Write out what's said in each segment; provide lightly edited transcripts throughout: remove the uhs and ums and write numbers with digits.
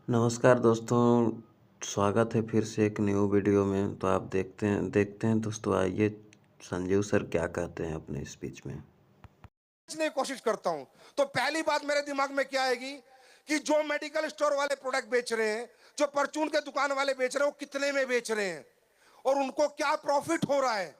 नमस्कार दोस्तों, स्वागत है फिर से एक न्यू वीडियो में। तो आप देखते हैं दोस्तों, आइए संजीव सर क्या कहते हैं अपने स्पीच में। बेचने की कोशिश करता हूं तो पहली बात मेरे दिमाग में क्या आएगी कि जो मेडिकल स्टोर वाले प्रोडक्ट बेच रहे हैं, जो परचून के दुकान वाले बेच रहे हैं, वो कितने में बेच रहे हैं और उनको क्या प्रॉफिट हो रहा है।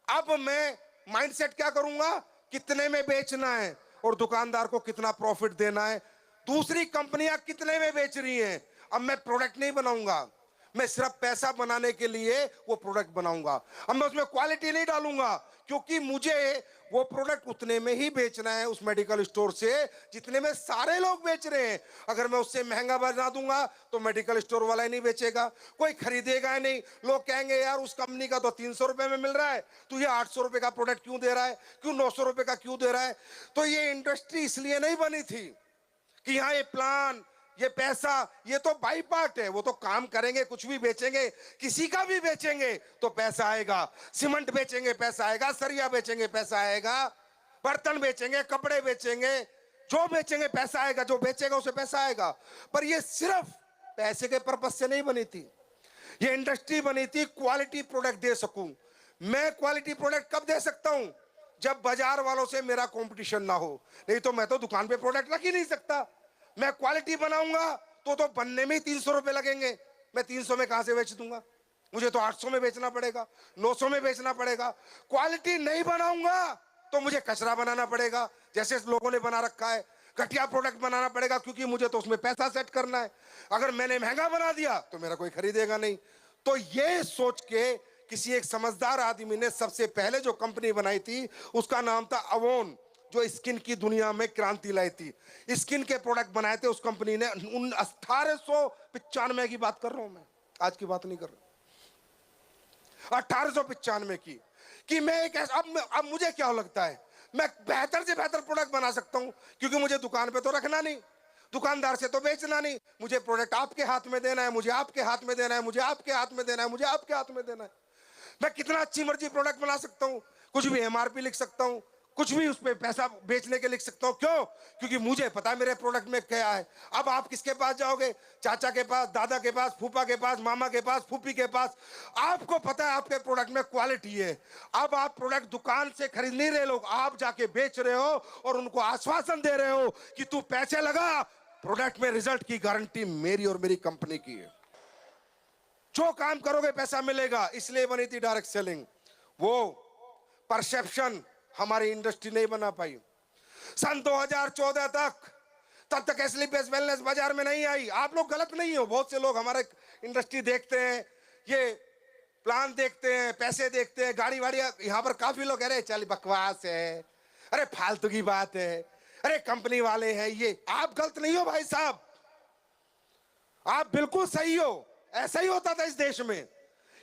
अब मैं माइंडसेट क्या करूंगा, कितने में बेचना है और दुकानदार को कितना प्रॉफिट देना है। दूसरी कंपनियां कितने में बेच रही हैं। अब मैं प्रोडक्ट नहीं बनाऊंगा, मैं सिर्फ पैसा बनाने के लिए वो प्रोडक्ट बनाऊंगा। अब मैं उसमें क्वालिटी नहीं डालूंगा, क्योंकि मुझे वो प्रोडक्ट उतने में ही बेचना है उस मेडिकल स्टोर से जितने में सारे लोग बेच रहे हैं। अगर मैं उससे महंगा बना दूंगा तो मेडिकल स्टोर वाला ही नहीं बेचेगा, कोई खरीदेगा ही नहीं। लोग कहेंगे यार उस कंपनी का तो 300 रुपए में मिल रहा है, तू ये 800 रुपए का प्रोडक्ट क्यों दे रहा है, क्यों 900 रुपए का क्यों दे रहा है। तो ये इंडस्ट्री इसलिए नहीं बनी थी कि यहाँ ये प्लान, ये पैसा, ये तो बाई पार्ट है। वो तो काम करेंगे, कुछ भी बेचेंगे, किसी का भी बेचेंगे तो पैसा आएगा। सीमेंट बेचेंगे पैसा आएगा, सरिया बेचेंगे पैसा आएगा, बर्तन बेचेंगे, कपड़े बेचेंगे, जो बेचेंगे पैसा आएगा, जो बेचेगा उसे पैसा आएगा। पर ये सिर्फ पैसे के पर्पज से नहीं बनी थी, ये इंडस्ट्री बनी थी क्वालिटी प्रोडक्ट दे सकूं। मैं क्वालिटी प्रोडक्ट कब दे सकता हूं, जब बाजार वालों से मेरा कंपटीशन ना हो। नहीं तो मैं तो दुकान पे प्रोडक्ट रख ही नहीं सकता। मैं क्वालिटी बनाऊंगा तो बनने में ही 300 रुपए लगेंगे। मैं 300 में कहां से बेच दूंगा, मुझे तो 800 में बेचना पड़ेगा, 900 में बेचना पड़ेगा। क्वालिटी नहीं बनाऊंगा तो मुझे कचरा बनाना पड़ेगा, जैसे लोगों ने बना रखा है। घटिया प्रोडक्ट बनाना पड़ेगा, क्योंकि मुझे तो उसमें पैसा सेट करना है। अगर मैंने महंगा बना दिया तो मेरा कोई खरीदेगा नहीं। तो ये सोच के किसी एक समझदार आदमी ने सबसे पहले जो कंपनी बनाई थी उसका नाम था अवोन, जो स्किन की दुनिया में क्रांति लाई थी। स्किन के प्रोडक्ट बनाए थे उस कंपनी ने। 1895 की बात कर रहा हूं मैं, आज की बात नहीं कर रहा। 1895 की कि मैं एक अब मुझे क्या लगता है, मैं बेहतर से बेहतर प्रोडक्ट बना सकता हूं, क्योंकि मुझे दुकान पे तो रखना नहीं, दुकानदार से तो बेचना नहीं। मुझे प्रोडक्ट आपके हाथ में देना है, मुझे आपके हाथ में देना है, मुझे आपके हाथ में देना है, मुझे आपके हाथ में देना है। मैं कितना अच्छी मर्जी प्रोडक्ट बना सकता हूं, कुछ भी एमआरपी लिख सकता हूं, कुछ भी उस पे पैसा बेचने के लिख सकता हूं। क्यों? क्योंकि मुझे पता है मेरे प्रोडक्ट में क्या है। अब आप किसके पास जाओगे, चाचा के पास, दादा के पास, फूफा के पास, मामा के पास, फूफी के पास। आपको पता है आपके प्रोडक्ट में क्वालिटी है। अब आप प्रोडक्ट दुकान से खरीद नहीं रहे, लोग आप जाके बेच रहे हो और उनको आश्वासन दे रहे हो कि तू पैसे लगा, प्रोडक्ट में रिजल्ट की गारंटी मेरी और मेरी कंपनी की है। जो काम करोगे पैसा मिलेगा। इसलिए बनी थी डायरेक्ट सेलिंग। वो परसेप्शन हमारी इंडस्ट्री नहीं बना पाई सन 2014 तक। तब तक स्लीपेस वेलनेस बाजार में नहीं आई। आप लोग गलत नहीं हो, बहुत से लोग हमारे इंडस्ट्री देखते हैं, ये प्लान देखते हैं, पैसे देखते हैं, गाड़ी वाड़ी। यहाँ पर काफी लोग कह रहे चल बकवास है, अरे फालतू की बात है, अरे कंपनी वाले हैं ये। आप गलत नहीं हो भाई साहब, आप बिल्कुल सही हो। ऐसा ही होता था इस देश में।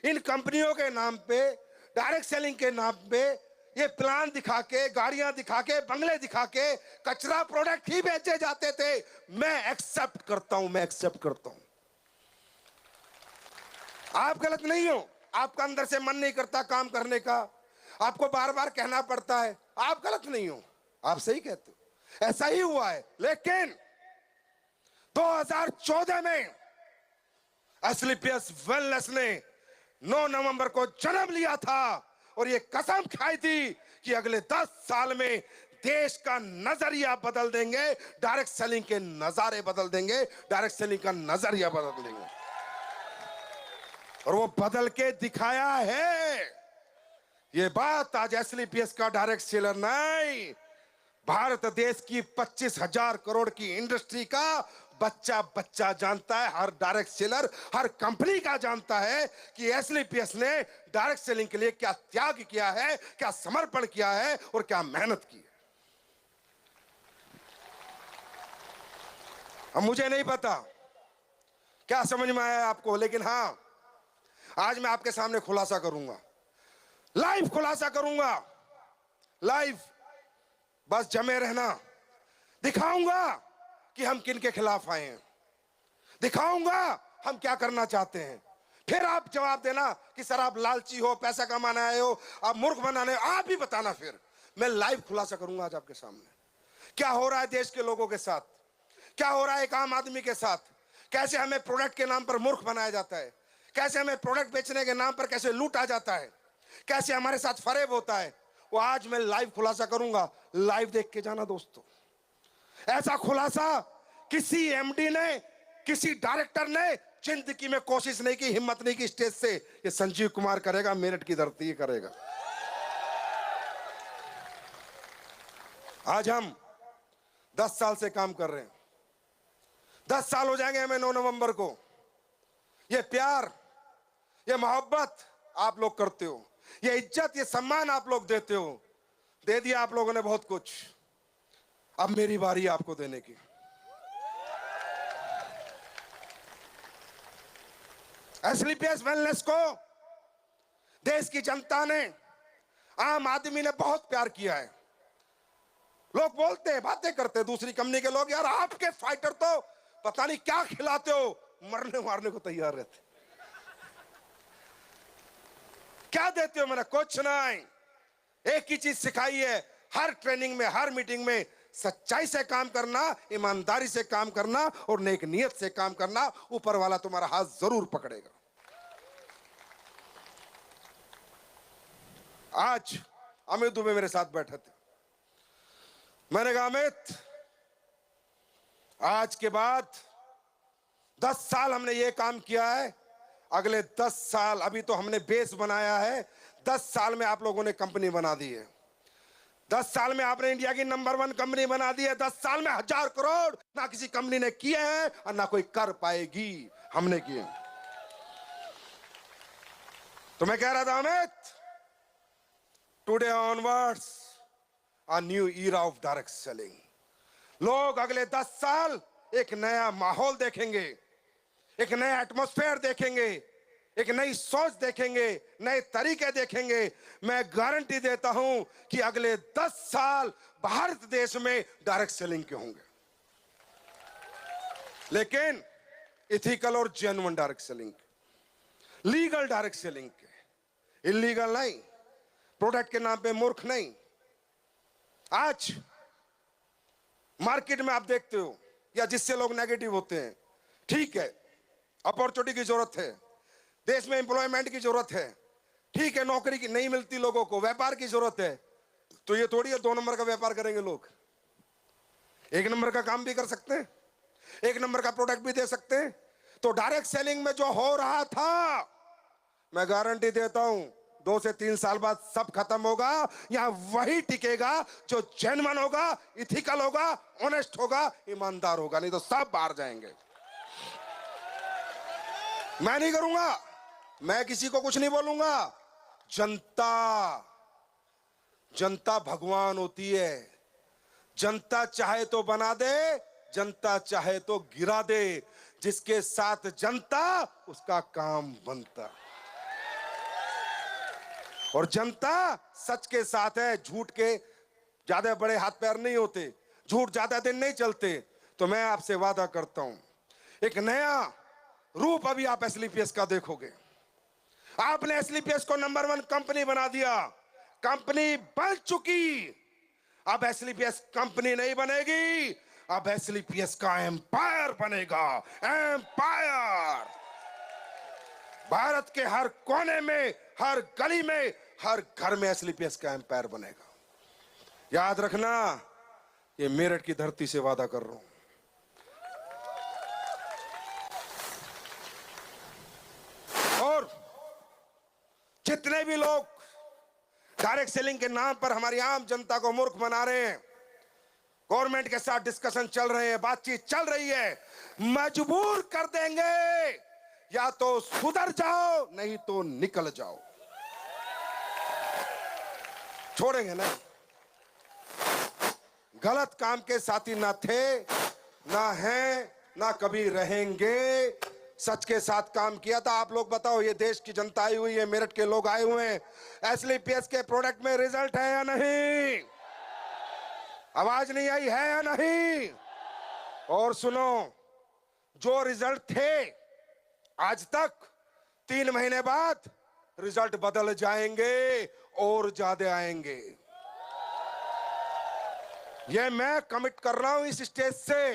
इन कंपनियों के नाम पे, डायरेक्ट सेलिंग के नाम पे, ये प्लान दिखा के, गाड़ियां दिखा के, बंगले दिखा के कचरा प्रोडक्ट ही बेचे जाते थे। मैं एक्सेप्ट करता हूं, मैं एक्सेप्ट करता हूं। आप गलत नहीं हो, आपका अंदर से मन नहीं करता काम करने का, आपको बार बार कहना पड़ता है। आप गलत नहीं हो, आप सही कहते हो, ऐसा ही हुआ है। लेकिन 2014 में एस्क्लेपियस वेलनेस ने 9 नवंबर को जन्म लिया था और ये कसम खाई थी कि अगले 10 साल में देश का नजरिया बदल देंगे, डायरेक्ट सेलिंग के नजारे बदल देंगे, डायरेक्ट सेलिंग का नजरिया बदल देंगे। और वो बदल के दिखाया है। ये बात आज एस्क्लेपियस का डायरेक्ट सेलर नहीं, भारत देश की 25,000 करोड़ की इंडस्ट्री का बच्चा बच्चा जानता है। हर डायरेक्ट सेलर, हर कंपनी का जानता है कि एस्क्लेपियस ने डायरेक्ट सेलिंग के लिए क्या त्याग किया है, क्या समर्पण किया है और क्या मेहनत की है। अब मुझे नहीं पता क्या समझ में आया आपको, लेकिन हां, आज मैं आपके सामने खुलासा करूंगा, लाइव खुलासा करूंगा, लाइव। बस जमे रहना। दिखाऊंगा कि हम किन के खिलाफ आए हैं, दिखाऊंगा हम क्या करना चाहते हैं। फिर आप जवाब देना कि सर आप लालची हो, पैसा कमाने आए हो, आप मूर्ख बनाने, आप ही बताना। फिर मैं लाइव खुलासा करूंगा आज आपके सामने क्या हो रहा है देश के लोगों के साथ, क्या हो रहा है एक आम आदमी के साथ, कैसे हमें प्रोडक्ट के नाम पर मूर्ख बनाया जाता है, कैसे हमें प्रोडक्ट बेचने के नाम पर कैसे लूटा जाता है, कैसे हमारे साथ फरेब होता है, वो आज मैं लाइव खुलासा करूंगा। लाइव देख के जाना दोस्तों। ऐसा खुलासा किसी एमडी ने, किसी डायरेक्टर ने जिंदगी में कोशिश नहीं की, हिम्मत नहीं की स्टेज से। ये संजीव कुमार करेगा, मेरठ की धरती करेगा। आज हम 10 साल से काम कर रहे हैं। 10 साल हो जाएंगे हमें 9 नवंबर को। ये प्यार, ये मोहब्बत आप लोग करते हो, ये इज्जत, ये सम्मान आप लोग देते हो। दे दिया आप लोगों ने बहुत कुछ, अब मेरी बारी आपको देने की। एसलीपीएस वेलनेस को देश की जनता ने, आम आदमी ने बहुत प्यार किया है। लोग बोलते हैं, बातें करते हैं दूसरी कंपनी के लोग, यार आपके फाइटर तो पता नहीं क्या खिलाते हो, मरने मारने को तैयार रहते। क्या देते हो? मैंने कुछ नहीं, एक ही चीज सिखाई है, हर ट्रेनिंग में, हर मीटिंग में, सच्चाई से काम करना, ईमानदारी से काम करना और नेक नियत से काम करना। ऊपर वाला तुम्हारा हाथ जरूर पकड़ेगा। आज अमित दुबे मेरे साथ बैठे थे। मैंने कहा अमित, आज के बाद 10 साल हमने ये काम किया है, अगले 10 साल, अभी तो हमने बेस बनाया है, 10 साल में आप लोगों ने कंपनी बना दी है। 10 साल में आपने इंडिया की नंबर 1 कंपनी बना दी है। 10 साल में 1000 करोड़ ना किसी कंपनी ने किए हैं और ना कोई कर पाएगी, हमने किए। तो मैं कह रहा था Amit, today onwards a new era of direct selling। लोग अगले 10 साल एक नया माहौल देखेंगे, एक नया एटमॉस्फेयर देखेंगे, एक नई सोच देखेंगे, नए तरीके देखेंगे। मैं गारंटी देता हूं कि अगले 10 साल भारत देश में डायरेक्ट सेलिंग के होंगे, लेकिन इथिकल और जेन्युइन डायरेक्ट सेलिंग के, लीगल डायरेक्ट सेलिंग के, इलीगल नहीं, प्रोडक्ट के नाम पे मूर्ख नहीं। आज मार्केट में आप देखते हो, या जिससे लोग नेगेटिव होते हैं, ठीक है अपॉर्चुनिटी की जरूरत है, देश में एम्प्लॉयमेंट की जरूरत है, ठीक है नौकरी की नहीं मिलती लोगों को, व्यापार की जरूरत है, तो ये थोड़ी है 2 नंबर का व्यापार करेंगे लोग। 1 नंबर का काम भी कर सकते हैं, 1 नंबर का प्रोडक्ट भी दे सकते हैं। तो डायरेक्ट सेलिंग में जो हो रहा था, मैं गारंटी देता हूं 2 से 3 साल बाद सब खत्म होगा। यहां वही टिकेगा जो जेन्युइन होगा, इथिकल होगा, ऑनेस्ट होगा, ईमानदार होगा, नहीं तो सब बाहर जाएंगे। मैं नहीं करूंगा, मैं किसी को कुछ नहीं बोलूंगा। जनता भगवान होती है। जनता चाहे तो बना दे, जनता चाहे तो गिरा दे। जिसके साथ जनता, उसका काम बनता। और जनता सच के साथ है, झूठ के ज्यादा बड़े हाथ पैर नहीं होते, झूठ ज्यादा दिन नहीं चलते। तो मैं आपसे वादा करता हूं, एक नया रूप अभी आप एसलीपीएस का देखोगे। आपने एसलीपीएस को नंबर 1 कंपनी बना दिया, कंपनी बन चुकी। अब एसलीपीएस कंपनी नहीं बनेगी, अब एसलीपीएस का एम्पायर बनेगा। एम्पायर भारत के हर कोने में, हर गली में, हर घर में एसलीपीएस का एम्पायर बनेगा। याद रखना, ये मेरठ की धरती से वादा कर रहा हूं। और जितने भी लोग डायरेक्ट सेलिंग के नाम पर हमारी आम जनता को मूर्ख बना रहे हैं, गवर्नमेंट के साथ डिस्कशन चल रहे हैं, बातचीत चल रही है, मजबूर कर देंगे। या तो सुधर जाओ, नहीं तो निकल जाओ, छोड़ेंगे नहीं। गलत काम के साथी ना थे, ना हैं, ना कभी रहेंगे। सच के साथ काम किया था। आप लोग बताओ, ये देश की जनता आई हुई है, मेरठ के लोग आए हुए हैं, एसलीपीएस के प्रोडक्ट में रिजल्ट है या नहीं? आवाज नहीं आई है या नहीं? और सुनो, जो रिजल्ट थे आज तक, 3 महीने बाद रिजल्ट बदल जाएंगे और ज्यादा आएंगे। ये मैं कमिट कर रहा हूं, इस स्टेज से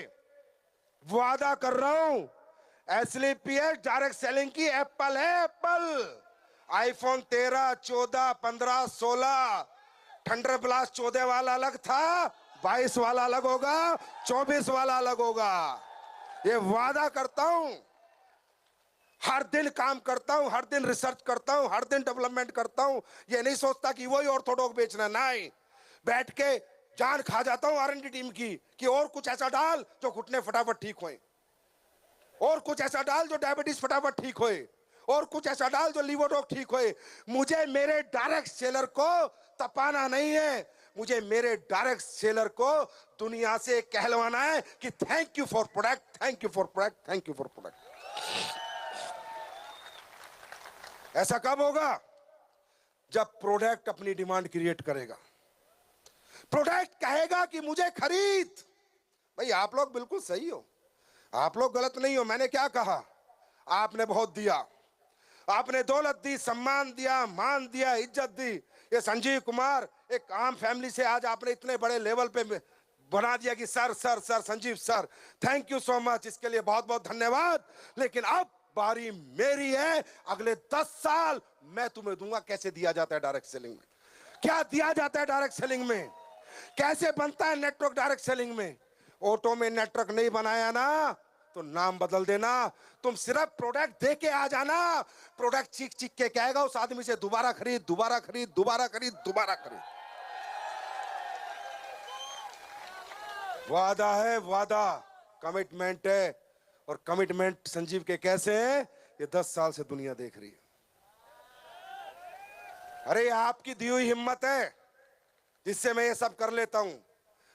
वादा कर रहा हूं। SLPS डायरेक्ट सेलिंग की एप्पल है, एप्पल। आईफोन 13, 14, 15, 16, थंडर ब्लास्ट 14 वाला अलग था, 22 वाला अलग होगा, 24 वाला अलग होगा। ये वादा करता हूं। हर दिन काम करता हूं, हर दिन रिसर्च करता हूं, हर दिन डेवलपमेंट करता हूं। ये नहीं सोचता कि वही ऑर्थोडॉक्स बेचना, नहीं। बैठ के जान खा जाता हूं R&D टीम की कि और कुछ ऐसा डाल जो घुटने फटाफट ठीक होए, और कुछ ऐसा डाल जो डायबिटीज फटाफट ठीक होए, और कुछ ऐसा डाल जो लीवर रोग ठीक होए। मुझे मेरे डायरेक्ट सेलर को तपाना नहीं है, मुझे मेरे डायरेक्ट सेलर को दुनिया से कहलवाना है कि thank you for product, thank you for product, thank you for product. ऐसा कब होगा? जब प्रोडक्ट अपनी डिमांड क्रिएट करेगा, प्रोडक्ट कहेगा कि मुझे खरीद। भाई आप लोग बिल्कुल सही हो, आप लोग गलत नहीं हो। मैंने क्या कहा? आपने बहुत दिया, आपने दौलत दी, सम्मान दिया, मान दिया, इज्जत दी। ये संजीव कुमार एक आम फैमिली से आज आपने इतने बड़े लेवल पे बना दिया कि sir sir sir Sanjeev sir, thank you so much, इसके लिए बहुत बहुत धन्यवाद। लेकिन अब बारी मेरी है, अगले 10 साल मैं तुम्हें दूंगा। कैसे दिया जाता है डायरेक्ट सेलिंग में, क्या दिया जाता है डायरेक्ट सेलिंग में, कैसे बनता है नेटवर्क डायरेक्ट सेलिंग में। ऑटो में नेटवर्क नहीं बनाया ना तो नाम बदल देना, तुम सिर्फ प्रोडक्ट दे के आ जाना। प्रोडक्ट चीख चीख के कहेगा उस आदमी से, दोबारा खरीद, दोबारा खरीद, दोबारा खरीद, दोबारा खरीद। वादा है, वादा, कमिटमेंट है। और कमिटमेंट संजीव के कैसे हैं, ये 10 साल से दुनिया देख रही है। अरे आपकी दी हुई हिम्मत है जिससे मैं ये सब कर लेता हूं,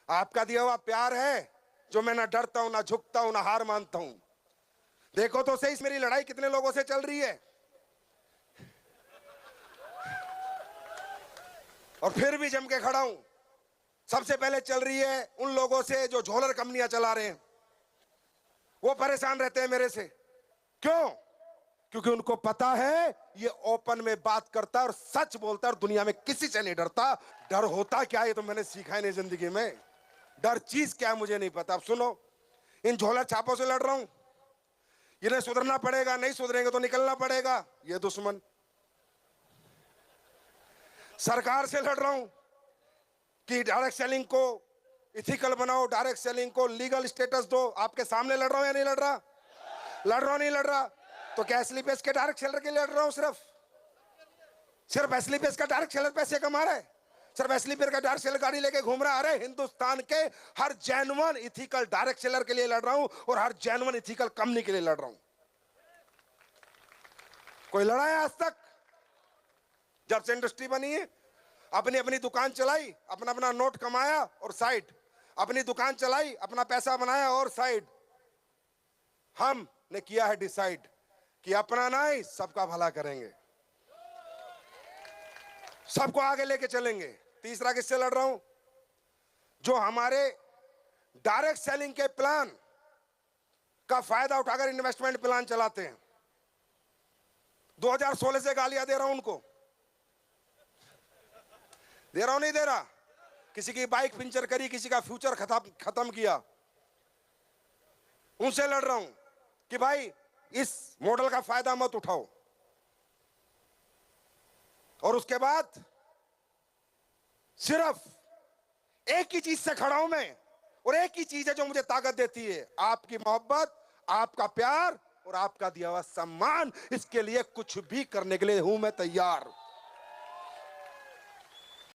आपका दिया हुआ प्यार है जो मैं ना डरता हूं, ना झुकता हूं, ना हार मानता हूं। देखो तो सही मेरी लड़ाई कितने लोगों से चल रही है, और फिर भी जम के खड़ा हूं। सबसे पहले चल रही है उन लोगों से जो झोलर कंपनियां चला रहे हैं, वो परेशान रहते हैं मेरे से। क्यों? क्योंकि उनको पता है ये ओपन में बात करता है और सच बोलता है और दुनिया में किसी से नहीं डरता। डर होता क्या, ये तो मैंने सीखा ही नहीं जिंदगी में। डर चीज क्या है मुझे नहीं पता। अब सुनो, इन झोला छापों से लड़ रहा हूं, इन्हें सुधरना पड़ेगा, नहीं सुधरेंगे तो निकलना पड़ेगा। ये दुश्मन। सरकार से लड़ रहा हूं कि डायरेक्ट सेलिंग को इथिकल बनाओ, डायरेक्ट सेलिंग को लीगल स्टेटस दो। आपके सामने लड़ रहा हूं या नहीं लड़ रहा? लड़ रहा हूं, नहीं लड़ रहा? तो क्या SLPS के डायरेक्ट सेलर के लिए लड़ रहा हूं? सिर्फ SLPS का डायरेक्ट सेलर पैसे कमा रहा है, सिर्फ SLPS का डायरेक्ट सेलर गाड़ी लेके घूम रहा है। अरे हिंदुस्तान के हर जेन्युइन इथिकल डायरेक्ट सेलर के लिए लड़ रहा हूं और हर जेन्युइन इथिकल कंपनी के लिए लड़ रहा हूं। कोई लड़ा है आज तक? जब से इंडस्ट्री बनी है, अपनी अपनी दुकान चलाई, अपना अपना नोट कमाया और साइड, अपनी दुकान चलाई, अपना पैसा बनाया और साइड। हमने किया है डिसाइड कि अपना नहीं, सबका भला करेंगे, सबको आगे लेके चलेंगे। तीसरा किससे लड़ रहा हूं? जो हमारे डायरेक्ट सेलिंग के प्लान का फायदा उठाकर इन्वेस्टमेंट प्लान चलाते हैं। 2016 से गालियां दे रहा हूं उनको, दे रहा हूं, नहीं दे रहा? किसी की बाइक पंचर करी, किसी का फ्यूचर खत्म किया, उनसे लड़ रहा हूं कि भाई इस मॉडल का फायदा मत उठाओ। और उसके बाद सिर्फ एक ही चीज से खड़ा हूं मैं, और एक ही चीज है जो मुझे ताकत देती है, आपकी मोहब्बत, आपका प्यार और आपका दिया हुआ सम्मान। इसके लिए कुछ भी करने के लिए हूं मैं तैयार।